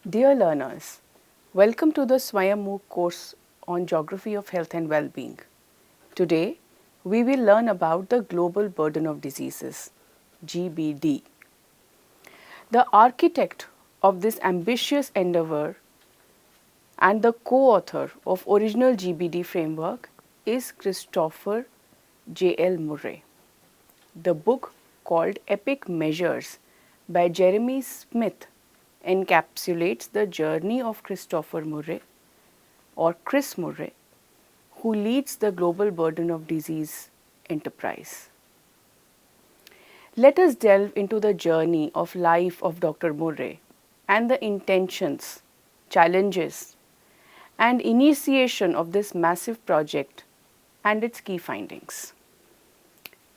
Dear learners, welcome to the Swayam MOOC course on Geography of Health and Well-being. Today, we will learn about the Global Burden of Diseases, GBD. The architect of this ambitious endeavor and the co-author of original GBD framework is Christopher J.L. Murray. The book called Epic Measures by Jeremy Smith encapsulates the journey of Christopher Murray or Chris Murray, who leads the Global Burden of Disease enterprise. Let us delve into the journey of life of Dr. Murray and the intentions, challenges, and initiation of this massive project and its key findings.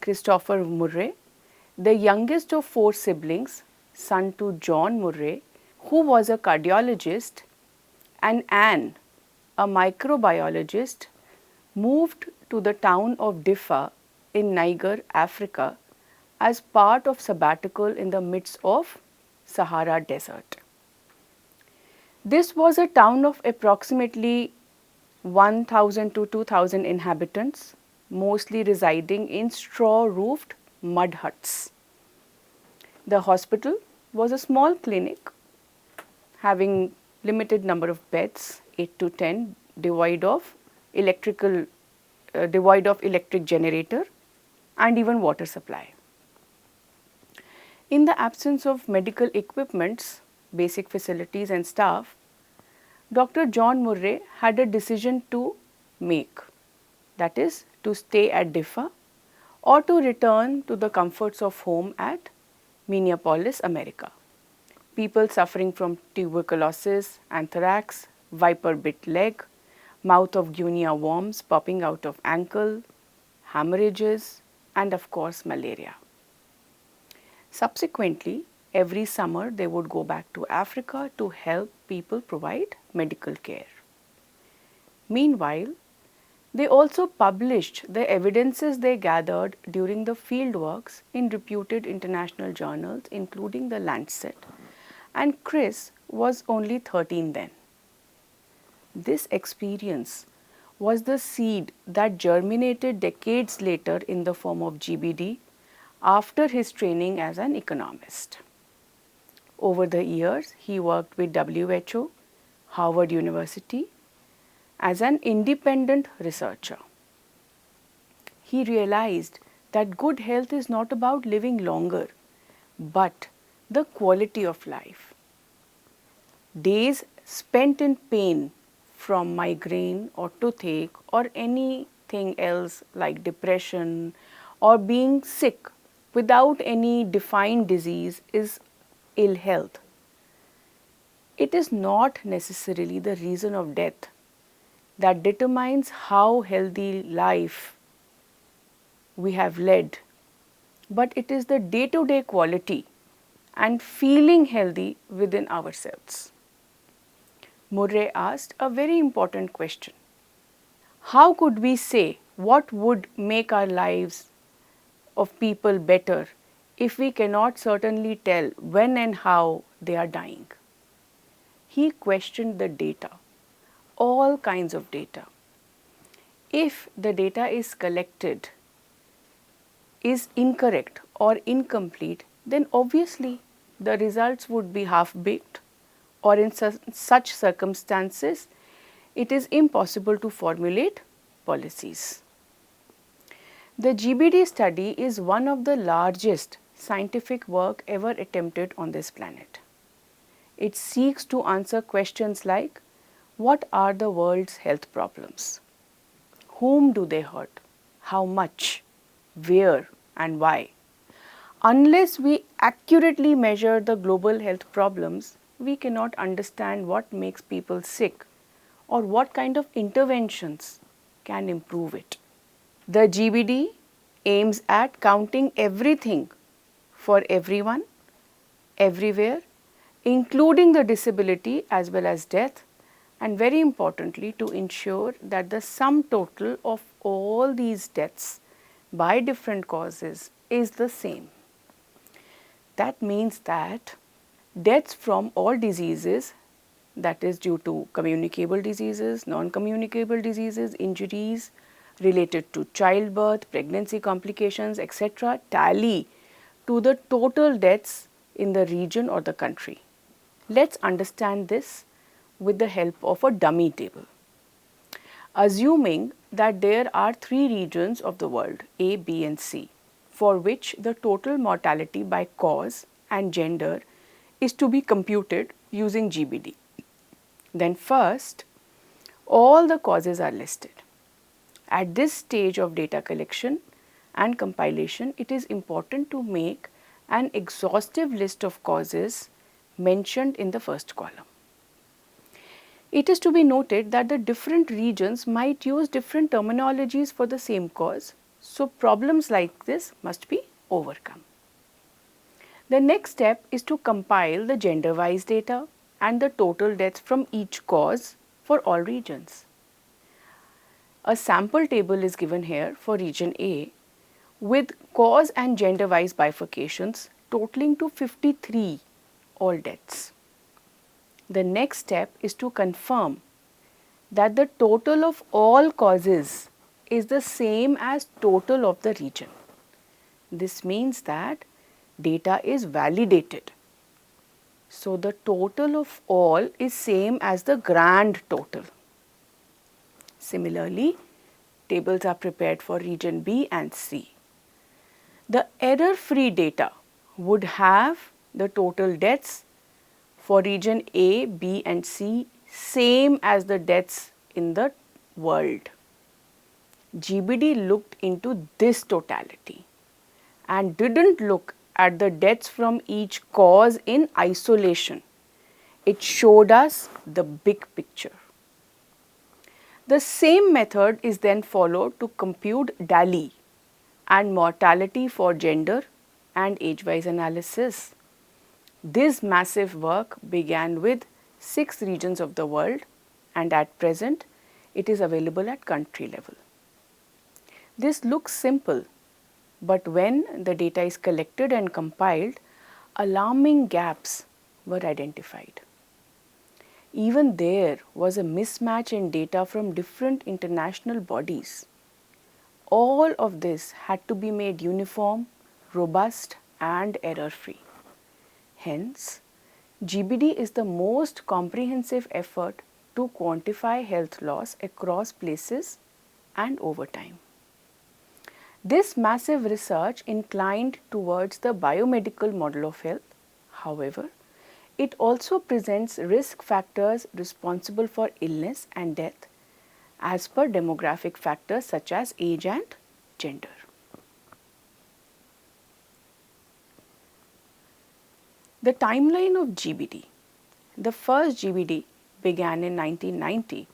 Christopher Murray, the youngest of 4 siblings, son to John Murray, who was a cardiologist, and Anne, a microbiologist, moved to the town of Diffa in Niger, Africa, as part of sabbatical in the midst of Sahara Desert. This was a town of approximately 1,000 to 2,000 inhabitants, mostly residing in straw-roofed mud huts. The hospital was a small clinic having limited number of beds, 8 to 10, devoid of electric generator and even water supply. In the absence of medical equipments, basic facilities and staff, Dr. John Murray had a decision to make, that is to stay at Diffa or to return to the comforts of home at Minneapolis, America. People suffering from tuberculosis, anthrax, viper-bit leg, mouth of guinea worms popping out of ankle, hemorrhages, and of course malaria. Subsequently, every summer they would go back to Africa to help people provide medical care. Meanwhile, they also published the evidences they gathered during the field works in reputed international journals including the Lancet, and Chris was only 13 then. This experience was the seed that germinated decades later in the form of GBD after his training as an economist. Over the years, he worked with WHO, Harvard University as an independent researcher. He realized that good health is not about living longer, but the quality of life. Days spent in pain from migraine or toothache or anything else like depression or being sick without any defined disease is ill health. It is not necessarily the reason of death that determines how healthy life we have led, but it is the day-to-day quality and feeling healthy within ourselves. Murray asked a very important question. How could we say what would make our lives of people better if we cannot certainly tell when and how they are dying? He questioned the data, all kinds of data. If the data is collected is incorrect or incomplete, then obviously the results would be half-baked, or in such circumstances, it is impossible to formulate policies. The GBD study is one of the largest scientific work ever attempted on this planet. It seeks to answer questions like, what are the world's health problems? Whom do they hurt? How much? Where and why? Unless we accurately measure the global health problems, we cannot understand what makes people sick or what kind of interventions can improve it. The GBD aims at counting everything for everyone, everywhere, including the disability as well as death, and very importantly to ensure that the sum total of all these deaths by different causes is the same. That means that deaths from all diseases that is due to communicable diseases, non-communicable diseases, injuries related to childbirth, pregnancy complications, etc., tally to the total deaths in the region or the country. Let's understand this with the help of a dummy table. Assuming that there are three regions of the world, A, B and C, for which the total mortality by cause and gender is to be computed using GBD. Then first, all the causes are listed. At this stage of data collection and compilation, it is important to make an exhaustive list of causes mentioned in the first column. It is to be noted that the different regions might use different terminologies for the same cause, so problems like this must be overcome. The next step is to compile the gender-wise data and the total deaths from each cause for all regions. A sample table is given here for region A with cause and gender-wise bifurcations totaling to 53 all deaths. The next step is to confirm that the total of all causes is the same as total of the region. This means that data is validated. So the total of all is same as the grand total. Similarly, tables are prepared for region B and C. The error-free data would have the total deaths for region A, B and C same as the deaths in the world. GBD looked into this totality and didn't look at the deaths from each cause in isolation. It showed us the big picture. The same method is then followed to compute DALY and mortality for gender and age-wise analysis. This massive work began with 6 regions of the world and at present it is available at country level. This looks simple, but when the data is collected and compiled, alarming gaps were identified. Even there was a mismatch in data from different international bodies. All of this had to be made uniform, robust and error-free. Hence, GBD is the most comprehensive effort to quantify health loss across places and over time. This massive research inclined towards the biomedical model of health. However, it also presents risk factors responsible for illness and death as per demographic factors such as age and gender. The timeline of GBD. The first GBD began in 1990,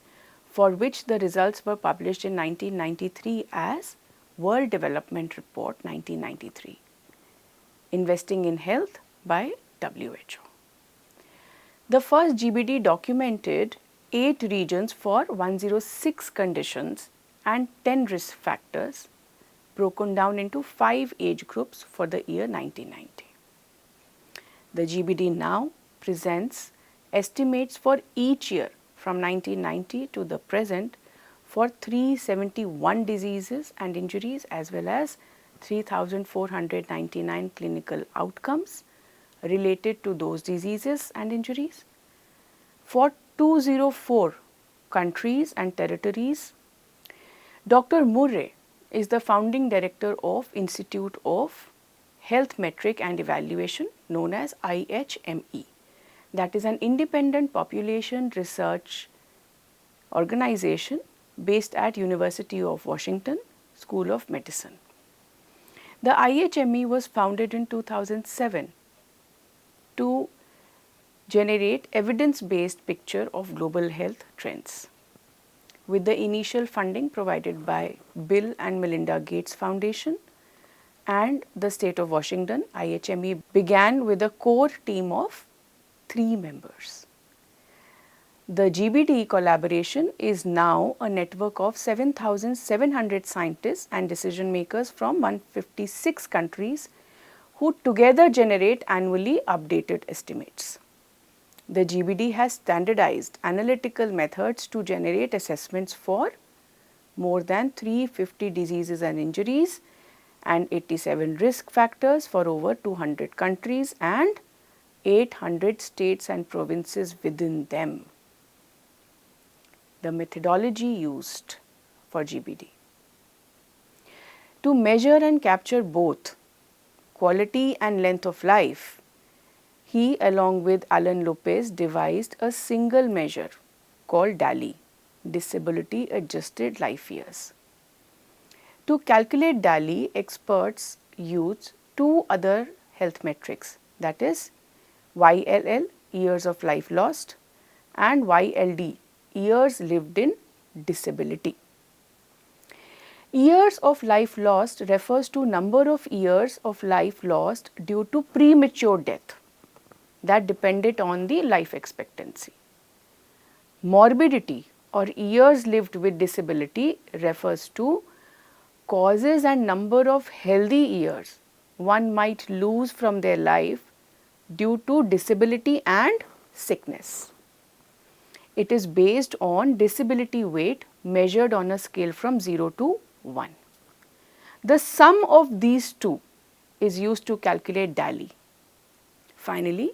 for which the results were published in 1993 as World Development Report 1993, Investing in Health by WHO. The first GBD documented 8 regions for 106 conditions and 10 risk factors, broken down into 5 age groups for the year 1990. The GBD now presents estimates for each year from 1990 to the present for 371 diseases and injuries as well as 3,499 clinical outcomes related to those diseases and injuries. For 204 countries and territories, Dr. Murray is the founding director of Institute of Health Metric and Evaluation known as IHME. That is an independent population research organization based at University of Washington School of Medicine. The IHME was founded in 2007 to generate evidence-based picture of global health trends. With the initial funding provided by Bill and Melinda Gates Foundation and the state of Washington, IHME began with a core team of 3 members. The GBD collaboration is now a network of 7,700 scientists and decision makers from 156 countries who together generate annually updated estimates. The GBD has standardized analytical methods to generate assessments for more than 350 diseases and injuries and 87 risk factors for over 200 countries and 800 states and provinces within them. The methodology used for GBD. To measure and capture both quality and length of life, he along with Alan Lopez devised a single measure called DALY, Disability Adjusted Life Years. To calculate DALY, experts use two other health metrics, that is YLL, years of life lost, and YLD, years lived in disability. Years of life lost refers to number of years of life lost due to premature death that depended on the life expectancy. Morbidity or years lived with disability refers to causes and number of healthy years one might lose from their life due to disability and sickness. It is based on disability weight measured on a scale from 0 to 1. The sum of these two is used to calculate DALY. Finally,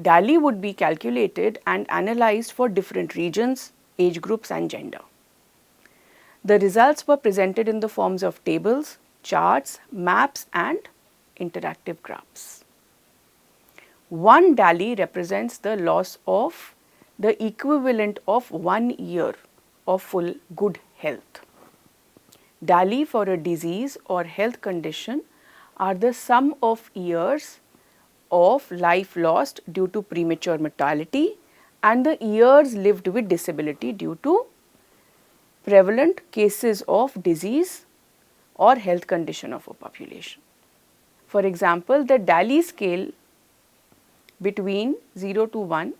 DALY would be calculated and analyzed for different regions, age groups and gender. The results were presented in the forms of tables, charts, maps and interactive graphs. One DALY represents the loss of the equivalent of 1 year of full good health. DALY for a disease or health condition are the sum of years of life lost due to premature mortality and the years lived with disability due to prevalent cases of disease or health condition of a population. For example, the DALY scale between 0 to 1,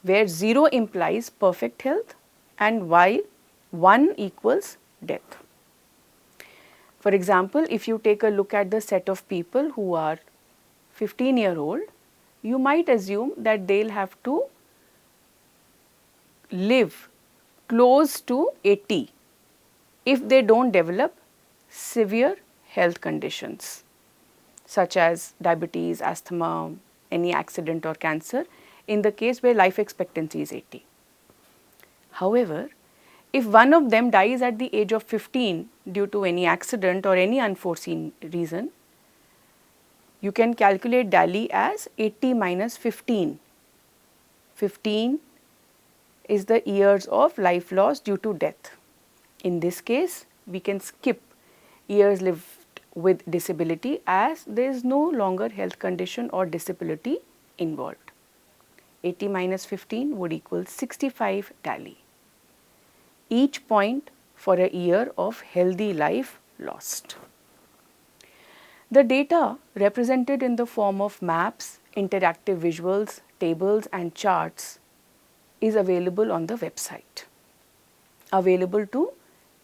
where 0 implies perfect health and while 1 equals death. For example, if you take a look at the set of people who are 15-year-old, you might assume that they'll have to live close to 80 if they don't develop severe health conditions such as diabetes, asthma, any accident or cancer in the case where life expectancy is 80. However, if one of them dies at the age of 15 due to any accident or any unforeseen reason, you can calculate DALY as 80 minus 15. 15 is the years of life lost due to death. In this case, we can skip years lived with disability as there is no longer health condition or disability involved. 80 minus 15 would equal 65 DALY. Each point for a year of healthy life lost. The data represented in the form of maps, interactive visuals, tables and charts is available on the website, available to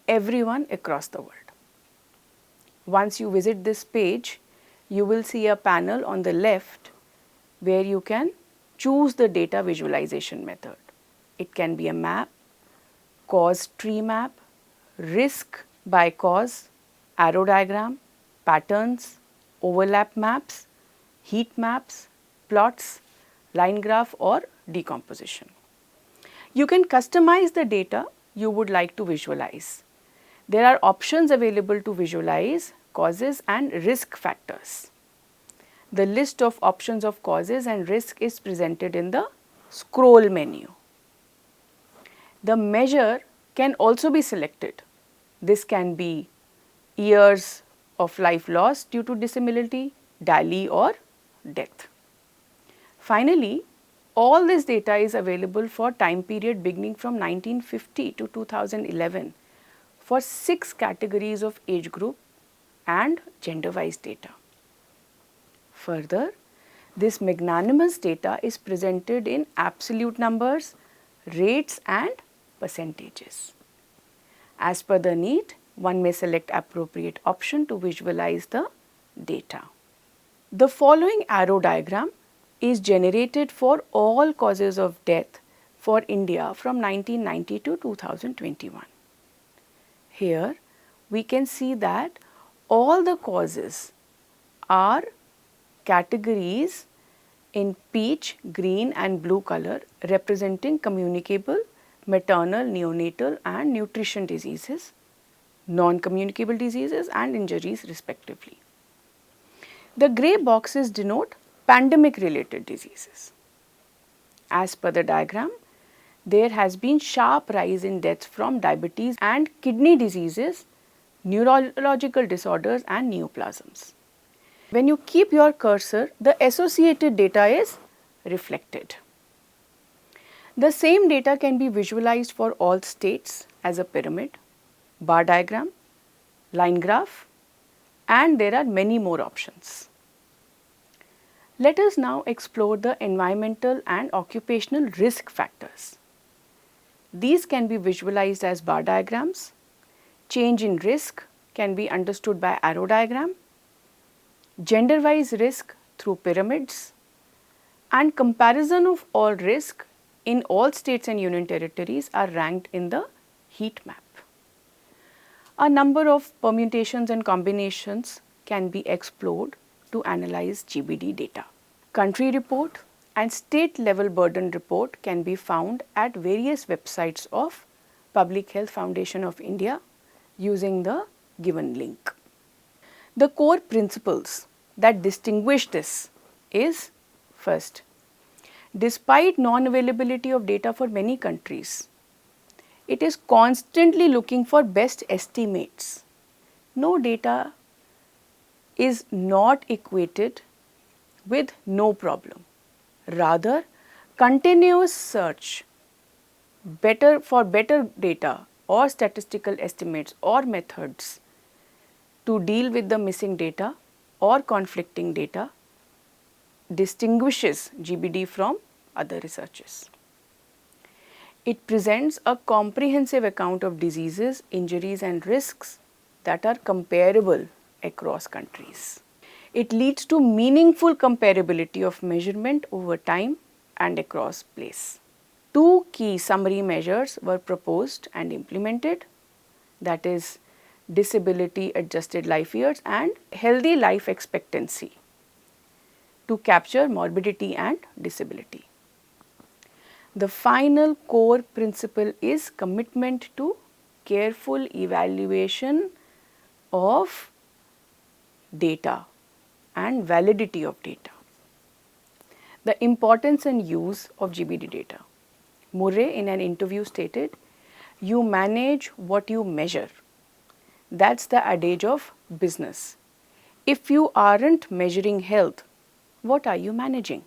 everyone across the world. Once you visit this page, you will see a panel on the left where you can choose the data visualization method. It can be a map, cause tree map, risk by cause, arrow diagram, patterns, overlap maps, heat maps, plots, line graph or decomposition. You can customize the data you would like to visualize. There are options available to visualize causes and risk factors. The list of options of causes and risk is presented in the scroll menu. The measure can also be selected. This can be years of life lost due to disability, DALY or death. Finally, all this data is available for time period beginning from 1950 to 2011 for 6 categories of age group and gender-wise data. Further, this magnanimous data is presented in absolute numbers, rates and percentages. As per the need, one may select appropriate option to visualize the data. The following arrow diagram is generated for all causes of death for India from 1990 to 2021. Here we can see that all the causes are categories in peach, green and blue color representing communicable, maternal, neonatal and nutrition diseases, non-communicable diseases and injuries respectively. The grey boxes denote pandemic related diseases. As per the diagram, there has been sharp rise in deaths from diabetes and kidney diseases, neurological disorders and neoplasms. When you keep your cursor, the associated data is reflected. The same data can be visualized for all states as a pyramid, bar diagram, line graph, and there are many more options. Let us now explore the environmental and occupational risk factors. These can be visualized as bar diagrams. Change in risk can be understood by arrow diagram. Gender-wise risk through pyramids, and comparison of all risk in all states and union territories are ranked in the heat map. A number of permutations and combinations can be explored to analyze GBD data. Country report and state level burden report can be found at various websites of Public Health Foundation of India using the given link. The core principles that distinguish this is, first, despite non-availability of data for many countries, it is constantly looking for best estimates. No data is not equated with no problem. Rather, continuous search for better data or statistical estimates or methods to deal with the missing data or conflicting data distinguishes GBD from other researches. It presents a comprehensive account of diseases, injuries and risks that are comparable across countries. It leads to meaningful comparability of measurement over time and across place. Two key summary measures were proposed and implemented, that is disability adjusted life years and healthy life expectancy, to capture morbidity and disability. The final core principle is commitment to careful evaluation of data and validity of data. The importance and use of GBD data. Murray in an interview stated, "You manage what you measure. That's the adage of business. If you aren't measuring health, what are you managing?"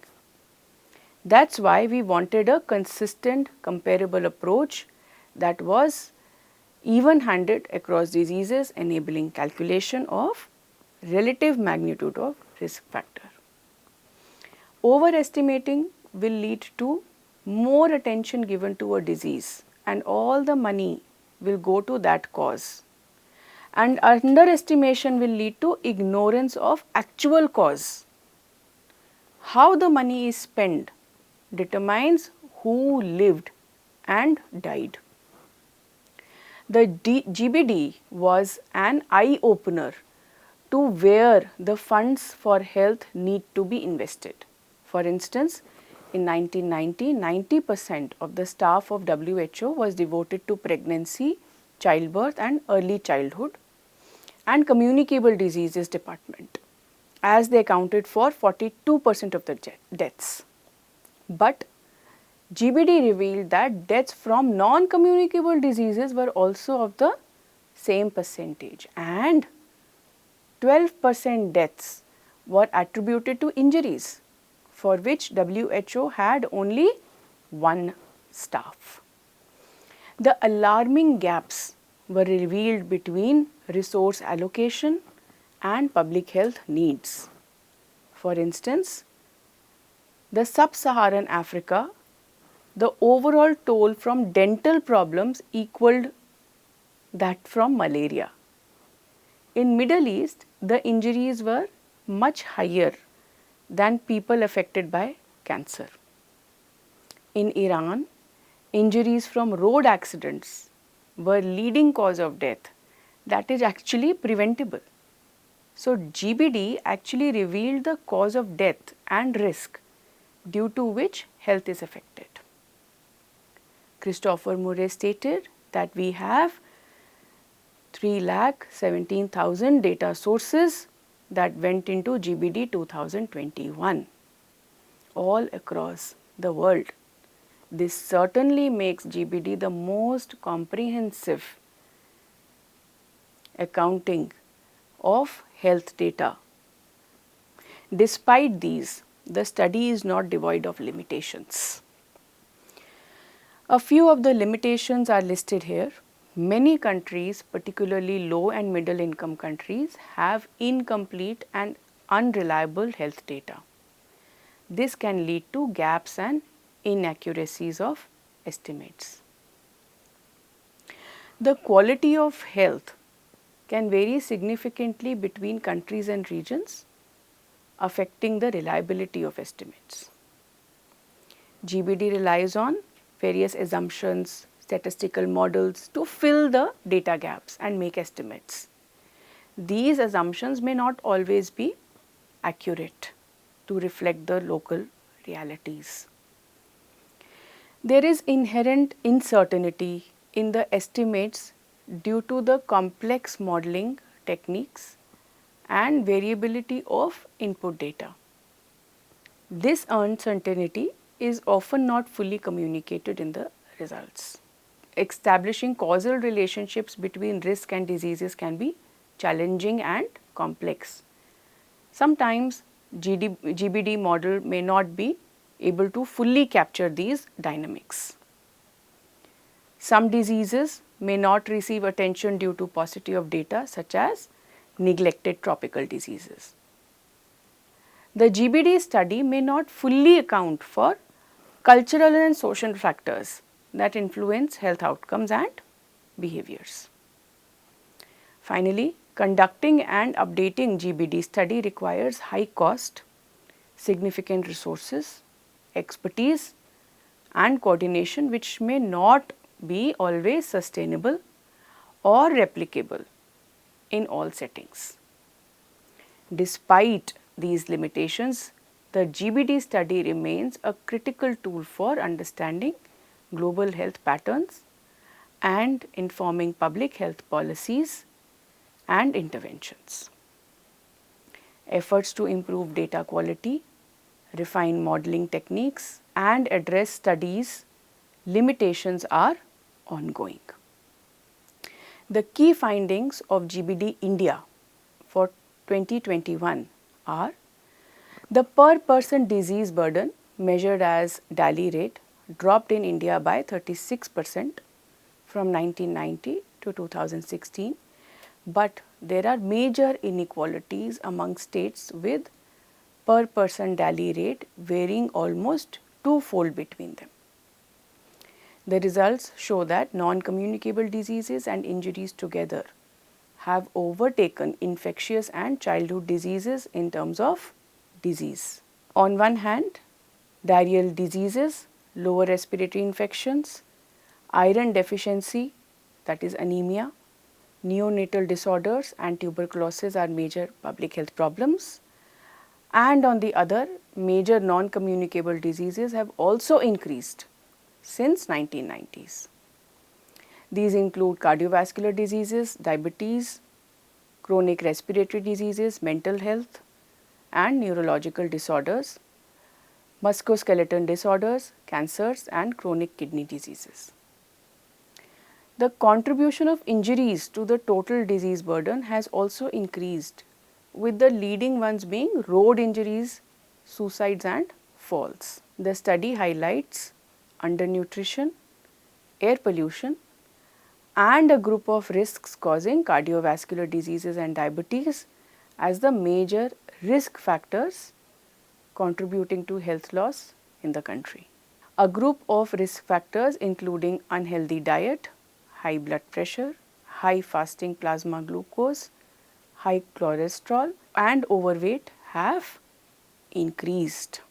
That's why we wanted a consistent, comparable approach that was even-handed across diseases, enabling calculation of relative magnitude of risk factor. Overestimating will lead to more attention given to a disease and all the money will go to that cause. And underestimation will lead to ignorance of actual cause. How the money is spent determines who lived and died. The GBD was an eye-opener to where the funds for health need to be invested. For instance, in 1990, 90% of the staff of WHO was devoted to pregnancy, childbirth and early childhood and communicable diseases department, as they accounted for 42% of the deaths. But GBD revealed that deaths from non-communicable diseases were also of the same percentage, and 12% deaths were attributed to injuries, for which WHO had only one staff. The alarming gaps were revealed between resource allocation and public health needs. For instance, the sub-Saharan Africa, the overall toll from dental problems equaled that from malaria. In Middle East, the injuries were much higher than people affected by cancer. In Iran, injuries from road accidents were leading cause of death that is actually preventable. So, GBD actually revealed the cause of death and risk due to which health is affected. Christopher Murray stated that we have 3,17,000 data sources that went into GBD 2021 all across the world. This certainly makes GBD the most comprehensive accounting of health data. Despite these, the study is not devoid of limitations. A few of the limitations are listed here. Many countries, particularly low and middle income countries, have incomplete and unreliable health data. This can lead to gaps and inaccuracies of estimates. The quality of health can vary significantly between countries and regions, affecting the reliability of estimates. GBD relies on various assumptions, statistical models to fill the data gaps and make estimates. These assumptions may not always be accurate to reflect the local realities. There is inherent uncertainty in the estimates due to the complex modeling techniques and variability of input data. This uncertainty is often not fully communicated in the results. Establishing causal relationships between risk and diseases can be challenging and complex. Sometimes GBD model may not be able to fully capture these dynamics. Some diseases may not receive attention due to paucity of data, such as neglected tropical diseases. The GBD study may not fully account for cultural and social factors that influence health outcomes and behaviors. Finally, conducting and updating GBD study requires high cost, significant resources, expertise and coordination, which may not be always sustainable or replicable in all settings. Despite these limitations, the GBD study remains a critical tool for understanding global health patterns and informing public health policies and interventions. Efforts to improve data quality, refine modeling techniques and address studies limitations are ongoing. The key findings of GBD India for 2021 are: the per person disease burden measured as DALY rate dropped in India by 36% from 1990 to 2016, but there are major inequalities among states with per person DALY rate varying almost twofold between them. The results show that non-communicable diseases and injuries together have overtaken infectious and childhood diseases in terms of disease. On one hand, diarrheal diseases, lower respiratory infections, iron deficiency, that is anemia, neonatal disorders and tuberculosis are major public health problems. And on the other, major non-communicable diseases have also increased since 1990s. These include cardiovascular diseases, diabetes, chronic respiratory diseases, mental health and neurological disorders, musculoskeletal disorders, cancers and chronic kidney diseases. The contribution of injuries to the total disease burden has also increased, with the leading ones being road injuries, suicides and falls. The study highlights undernutrition, air pollution and a group of risks causing cardiovascular diseases and diabetes as the major risk factors contributing to health loss in the country. A group of risk factors including unhealthy diet, high blood pressure, high fasting plasma glucose, high cholesterol and overweight have increased.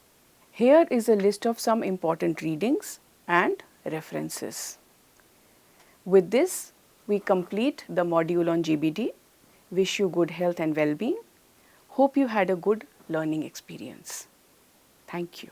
Here is a list of some important readings and references. With this, we complete the module on GBD. Wish you good health and well-being. Hope you had a good learning experience. Thank you.